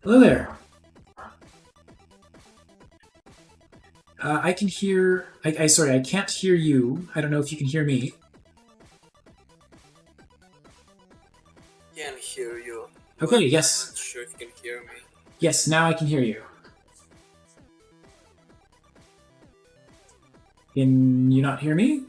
Hello there. I can hear. Sorry, I can't hear you. I don't know if you can hear me. Can hear you. Okay, I'm yes. not sure if you can hear me. Yes, now I can hear you. Can you not hear me?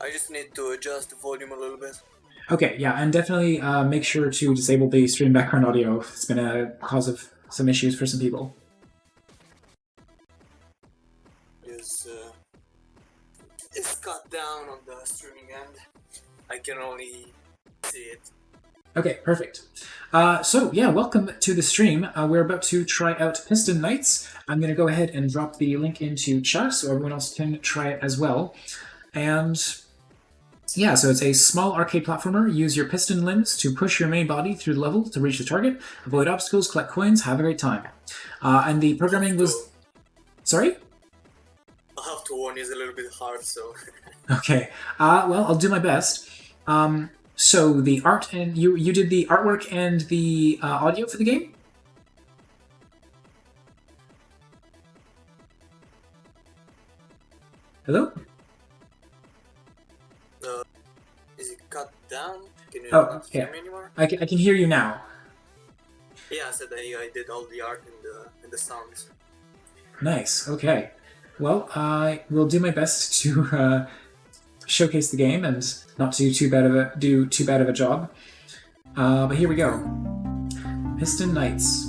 I just need to adjust the volume a little bit. Okay, yeah, and definitely make sure to disable the stream background audio. It's been a cause of some issues for some people. It's cut down on the streaming end. I can only see it. Okay, perfect. So, yeah, welcome to the stream. We're about to try out Piston Nights. I'm going to go ahead and drop the link into chat so everyone else can try it as well. And yeah, so it's a small arcade platformer. Use your piston limbs to push your main body through the level to reach the target. Avoid obstacles, collect coins, have a great time. And the programming was... Sorry? I'll have to warn you, it's a little bit hard, so... Okay. Well, I'll do my best. So the art and... You did the artwork and the audio for the game? Hello? Is it cut down? Can you not hear me anymore? I can hear you now. Yeah, I said I did all the art and the sounds. Nice. Okay. Well, I will do my best to showcase the game and not do too bad of a job. But here we go. Piston Knights.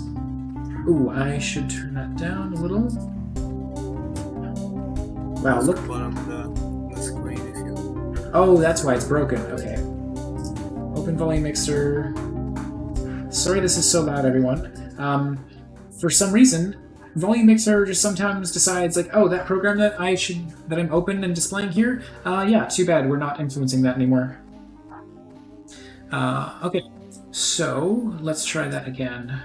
Ooh, I should turn that down a little. Wow, look. Bottom the screen if you... Oh, that's why it's broken. Okay. Open volume mixer. Sorry this is so loud, everyone. For some reason, volume mixer just sometimes decides like, oh, that program that I'm open and displaying here, yeah, too bad, we're not influencing that anymore. Okay, so let's try that again.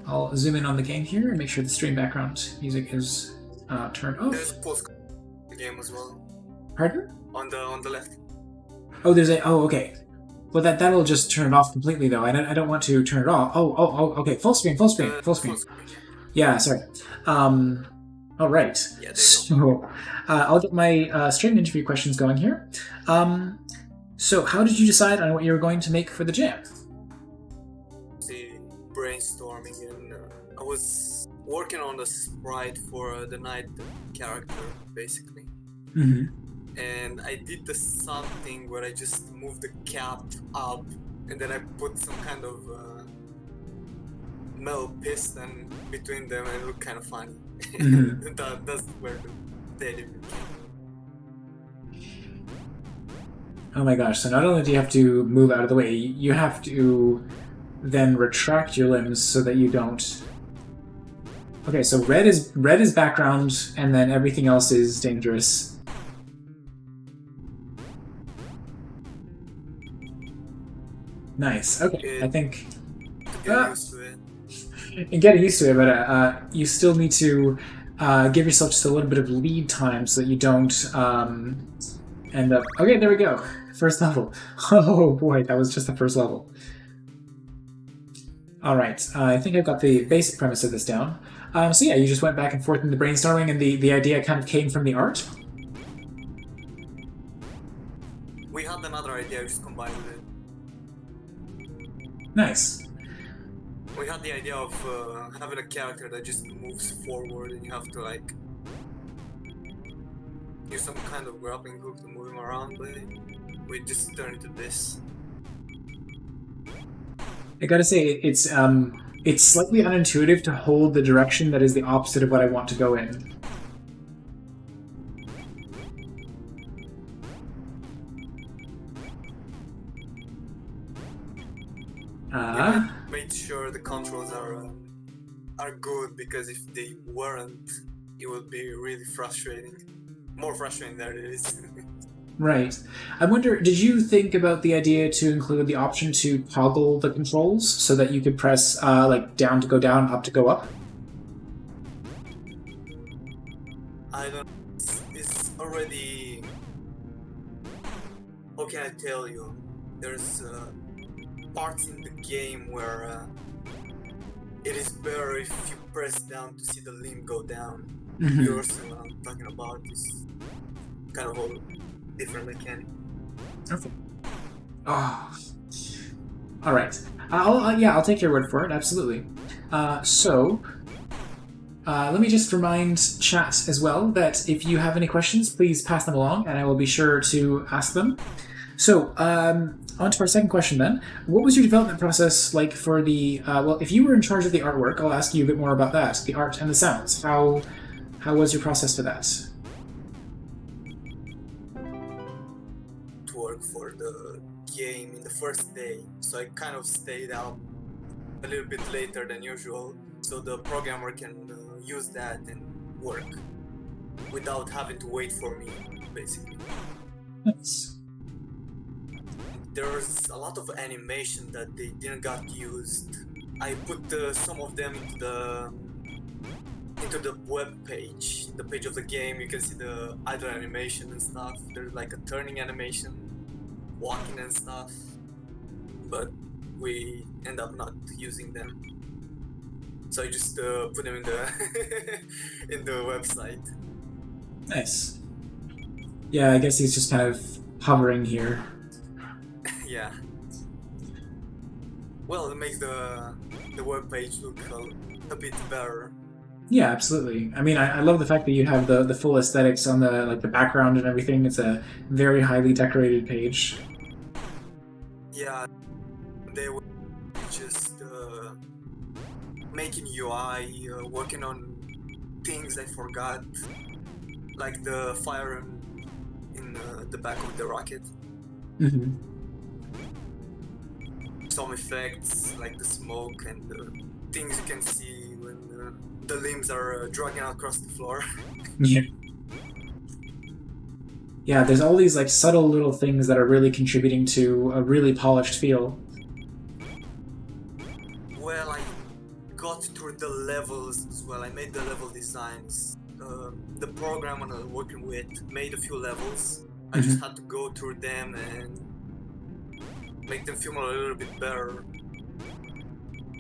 I'll zoom in on the game here and make sure the stream background music is turned off. There's post game as well. Pardon? On the left. Oh, okay. Well, that'll just turn it off completely, though. I don't want to turn it off. Oh, okay. Full screen. Yeah, sorry. All right. Yeah, so, I'll get my stream interview questions going here. So, how did you decide on what you were going to make for the jam? Brainstorming, and I was working on the sprite for the night character, basically. Mm-hmm. And I did the something where I just moved the cap up and then I put some kind of metal piston between them and it looked kind of funny. Mm-hmm. That's where the idea came. Oh my gosh, so not only do you have to move out of the way, you have to then retract your limbs so that you don't... Okay, so red is background and then everything else is dangerous. Nice. Okay, I think... Get used to it. And getting used to it, but you still need to give yourself just a little bit of lead time so that you don't end up... Okay, there we go. First level. Oh boy, that was just the first level. Alright, I think I've got the basic premise of this down. So yeah, you just went back and forth in the brainstorming and the idea kind of came from the art? We had another idea, we just combined it. Nice. We had the idea of having a character that just moves forward and you have to like use some kind of grappling hook to move him around, but we just turned it to this. I gotta say, it's slightly unintuitive to hold the direction that is the opposite of what I want to go in. Yeah, made sure the controls are good, because if they weren't, it would be really frustrating. More frustrating than it is. Right. I wonder, did you think about the idea to include the option to toggle the controls so that you could press like down to go down, up to go up? I don't. It's already. How can I tell you? There's parts in the game where it is better if you press down to see the limb go down. Mhm. Yours, what I'm talking about, is kind of a different mechanic. Okay. Oh. All right. I'll take your word for it. Absolutely. Let me just remind chat as well that if you have any questions, please pass them along, and I will be sure to ask them. So, on to our second question then. What was your development process like for the? Well, if you were in charge of the artwork, I'll ask you a bit more about that, the art and the sounds. How was your process for that? To work for the game in the first day, so I kind of stayed out a little bit later than usual, so the programmer can use that and work without having to wait for me, basically. Nice. There's a lot of animation that they didn't got used. I put some of them into the web page, the page of the game. You can see the idle animation and stuff. There's like a turning animation, walking and stuff, but we end up not using them. So I just put them in the in the website. Nice. Yeah, I guess he's just kind of hovering here. Yeah. Well, it makes the web page look a bit better. Yeah, absolutely. I mean, I love the fact that you have the full aesthetics on the background and everything. It's a very highly decorated page. Yeah, they were just making UI, working on things I forgot, like the fire in the back of the rocket. Mm-hmm. Some effects like the smoke and the things you can see when the limbs are dragging across the floor. Yeah. Yeah, there's all these like subtle little things that are really contributing to a really polished feel. Well, I got through the levels as well. I made the level designs. The program I'm working with made a few levels. I just had to go through them and make them feel a little bit better.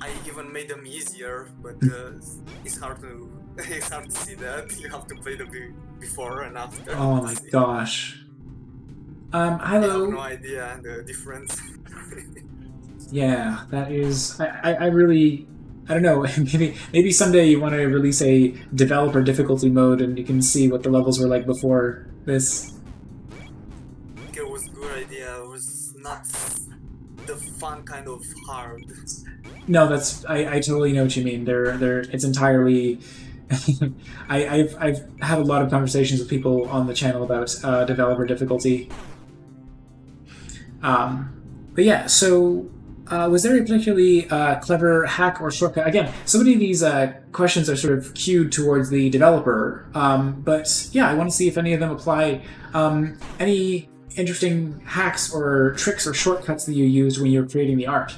I even made them easier, but it's hard to see that. You have to play the before and after. Oh my gosh. I Hello. have no idea the difference. Yeah, that is. I really. I don't know. Maybe someday you want to release a developer difficulty mode, and you can see what the levels were like before this. I think it was a good idea. It was not the fun kind of hard. No, that's. I totally know what you mean. They're. It's entirely. I've had a lot of conversations with people on the channel about developer difficulty. But yeah, so was there a particularly clever hack or shortcut? Again, so many of these questions are sort of cued towards the developer, but yeah, I want to see if any of them apply. Any interesting hacks or tricks or shortcuts that you used when you were creating the art?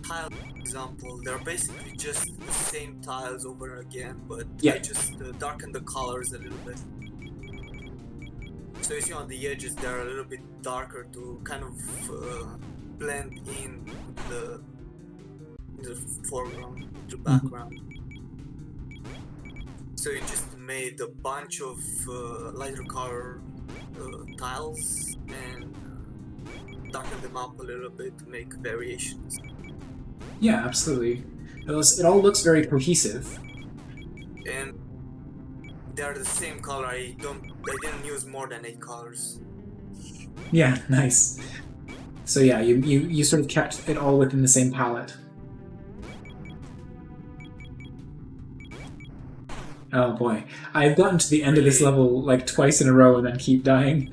Tiles, for example, they're basically just the same tiles over again, but Yeah. I just darken the colors a little bit. So you see on the edges they're a little bit darker to kind of blend in the foreground, the background. So you just made a bunch of lighter color tiles and darken them up a little bit to make variations. Yeah, absolutely. It all looks very cohesive. And they're the same color. I didn't use more than 8 colors. Yeah, nice. So yeah, you sort of kept it all within the same palette. Oh boy, I've gotten to the end of this level like twice in a row and then keep dying.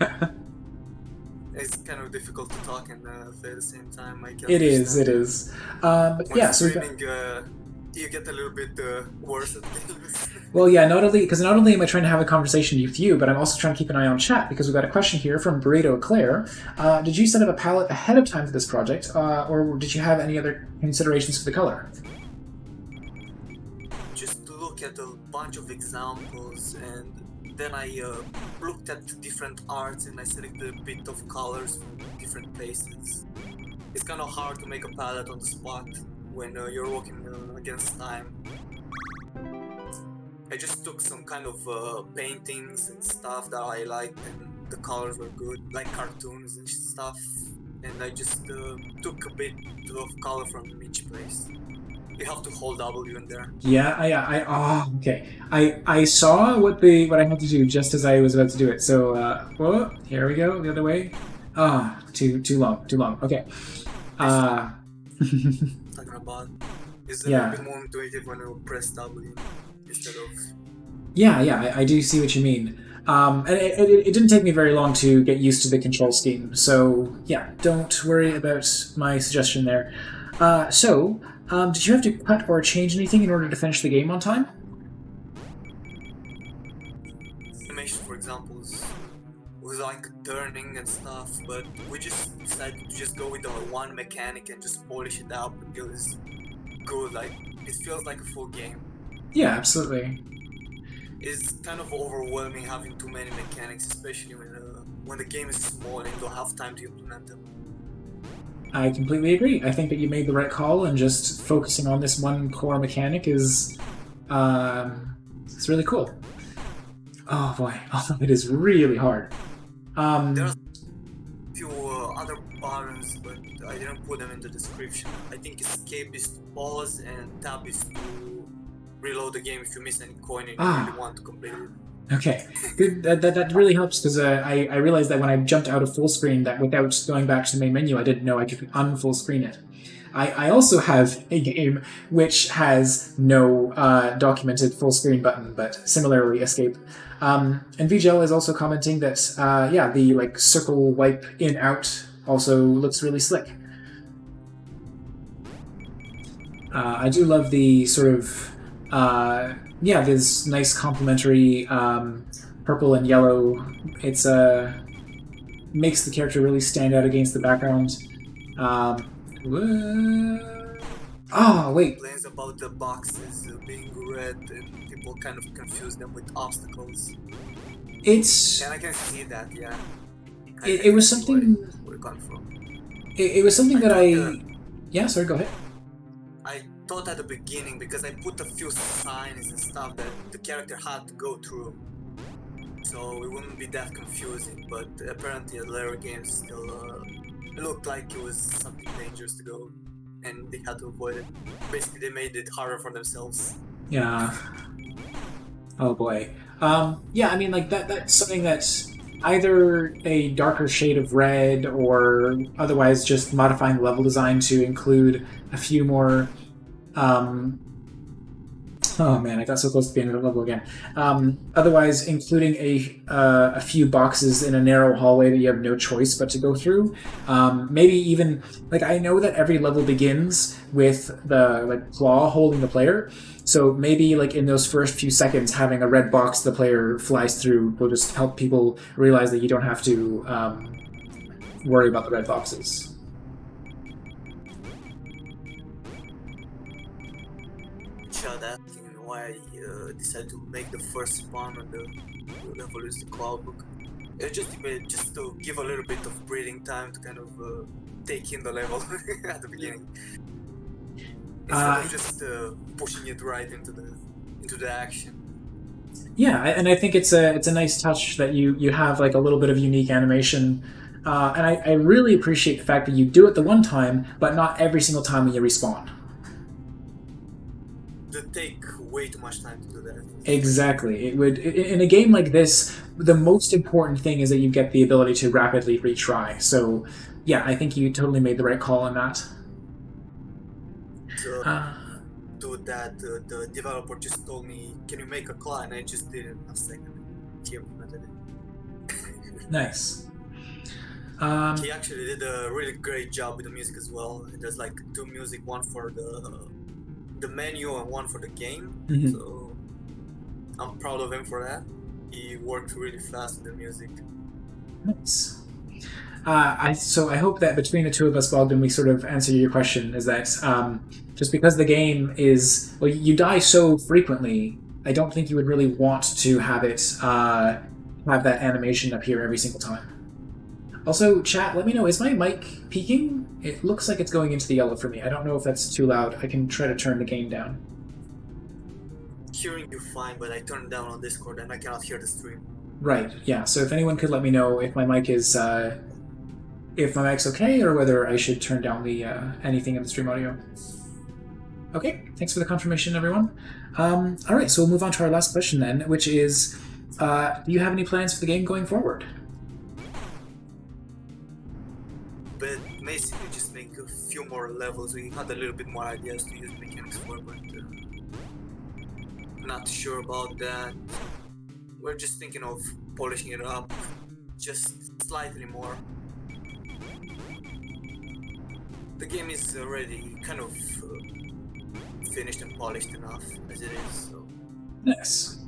It's kind of difficult to talk and play at the same time. I can It is. But when yeah, so streaming, you get a little bit worse at things. well, yeah, not only am I trying to have a conversation with you, but I'm also trying to keep an eye on chat because we've got a question here from Burrito Claire. Did you set up a palette ahead of time for this project, or did you have any other considerations for the color? Just look at a bunch of examples, and then I looked at different arts and I selected a bit of colors from different places. It's kind of hard to make a palette on the spot. when you're working against time. I just took some kind of paintings and stuff that I liked, and the colors were good, like cartoons and stuff. And I just took a bit of color from each place. You have to hold W in there. Yeah, oh, okay. I saw what I had to do just as I was about to do it. So, whoa, here we go, the other way. Ah, too long. Okay. Talking about is a Yeah. bit more intuitive when you press W instead of. Yeah, I do see what you mean. And it didn't take me very long to get used to the control scheme. So, yeah, don't worry about my suggestion there. Did you have to cut or change anything in order to finish the game on time? Animation, for example, was like turning and stuff, but we just decided to just go with the one mechanic and just polish it up until it's good. Like, it feels like a full game. Yeah, absolutely. It's kind of overwhelming having too many mechanics, especially when the game is small and you don't have time to implement them. I completely agree. I think that you made the right call, and just focusing on this one core mechanic is, it's really cool. Oh boy, it is really hard. There's a few other buttons, but I didn't put them in the description. I think escape is to pause and tab is to reload the game if you miss any coin and you really want to complete it. Okay, good. That really helps, because I realized that when I jumped out of full screen, that without going back to the main menu, I didn't know I could unfull screen it. I also have a game which has no documented full screen button, but similarly escape. And VGL is also commenting that the circle wipe in out also looks really slick. I do love the sort of this nice complementary purple and yellow. It's makes the character really stand out against the background. Oh wait. Complains about the boxes being red and people kind of confuse them with obstacles. And I can see that, yeah. It was something. Where it comes from. It was something that I. Yeah, sorry. Go ahead. I thought at the beginning, because I put a few signs and stuff that the character had to go through, so it wouldn't be that confusing. But apparently, at later games, still it looked like it was something dangerous to go, and they had to avoid it. Basically, they made it harder for themselves. Yeah. Oh boy. Yeah, I mean, like that's something that's either a darker shade of red or otherwise just modifying the level design to include a few more. Oh man, I got so close to the end of the level again. Otherwise, including a few boxes in a narrow hallway that you have no choice but to go through. Maybe even I know that every level begins with the claw holding the player. So maybe in those first few seconds, having a red box the player flies through will just help people realize that you don't have to worry about the red boxes. Asking why I decided to make the first spawn on the level is the cloud book. Just to give a little bit of breathing time to kind of take in the level at the beginning. Instead of just pushing it right into the action. Yeah, and I think it's a nice touch that you have a little bit of unique animation, and I really appreciate the fact that you do it the one time, but not every single time when you respawn. It take way too much time to do that. Exactly. It would in a game like this. The most important thing is that you get the ability to rapidly retry. So, yeah, I think you totally made the right call on that. To that, the developer just told me, "Can you make a claw?" And I just did it in a second. He implemented it. Nice. He actually did a really great job with the music as well. There's two music, one for the menu and one for the game. Mm-hmm. So I'm proud of him for that. He worked really fast with the music. Nice. So I hope that between the two of us, Bogdan, we sort of answer your question, is that just because the game is, you die so frequently, I don't think you would really want to have it have that animation appear every single time. Also, chat, let me know, is my mic peaking? It looks like it's going into the yellow for me. I don't know if that's too loud. I can try to turn the gain down. Hearing you fine, but I turned down on Discord and I cannot hear the stream. Right, yeah. So if anyone could let me know if my mic is if my mic's okay, or whether I should turn down the anything in the stream audio. Okay, thanks for the confirmation, everyone. All right, so we'll move on to our last question then, which is, do you have any plans for the game going forward? But basically just make a few more levels. We had a little bit more ideas to use mechanics for, but not sure about that. We're just thinking of polishing it up just slightly more. The game is already kind of finished and polished enough as it is, so. Nice.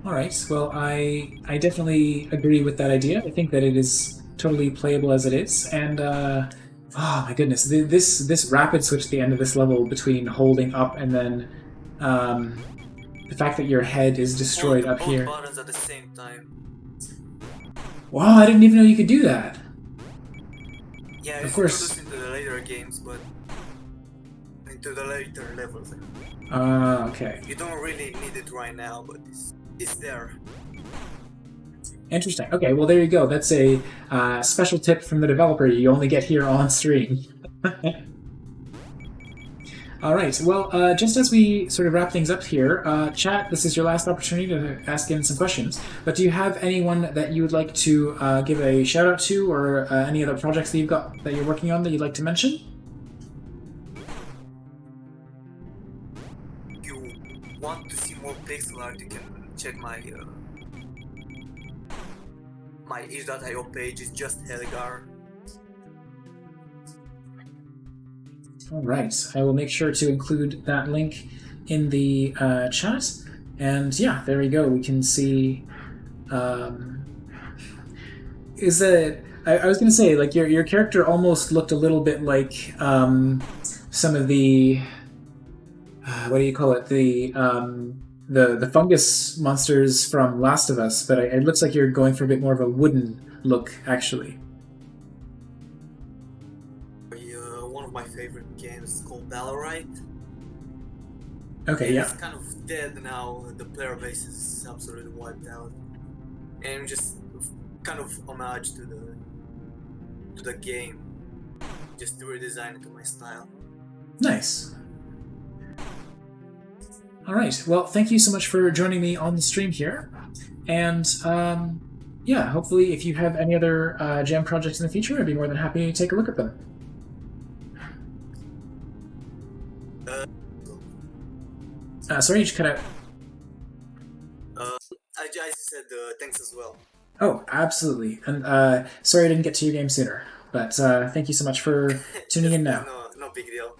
All right, well, I definitely agree with that idea. I think that it is totally playable as it is, and oh my goodness, this rapid switch at the end of this level between holding up and then the fact that your head is destroyed up here. Both buttons at the same time. Wow, I didn't even know you could do that. Yeah, of course. This into the later games, but into the later levels. Okay. You don't really need it right now, but it's there. Interesting. Okay, well there you go. That's a special tip from the developer you only get here on stream. All right, well, just as we sort of wrap things up here, chat, this is your last opportunity to ask in some questions, but do you have anyone that you would like to give a shout out to, or any other projects that you're working on that you'd like to mention? If you want to see more pixel art, you can check my my itch.io page. Is JustHellygar. All right, I will make sure to include that link in the chat. And yeah, there we go. We can see. Is that I was going to say, like, your character almost looked a little bit like some of the what do you call it, the fungus monsters from Last of Us, but it looks like you're going for a bit more of a wooden look, actually. One of my favorite games is called Valorite. Okay, yeah. It's kind of dead now. The player base is absolutely wiped out, and just kind of homage to the game, just to redesign it to my style. Nice. All right. Well, thank you so much for joining me on the stream here, and yeah, hopefully, if you have any other Jam projects in the future, I'd be more than happy to take a look at them. Sorry, you just cut out. I said thanks as well. Oh, absolutely. And sorry I didn't get to your game sooner, but thank you so much for tuning in now. No big deal.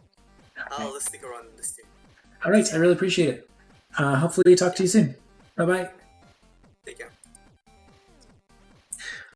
Okay. I'll stick around in this team. All right, I really appreciate it. Hopefully talk to you soon. Bye-bye. Take care.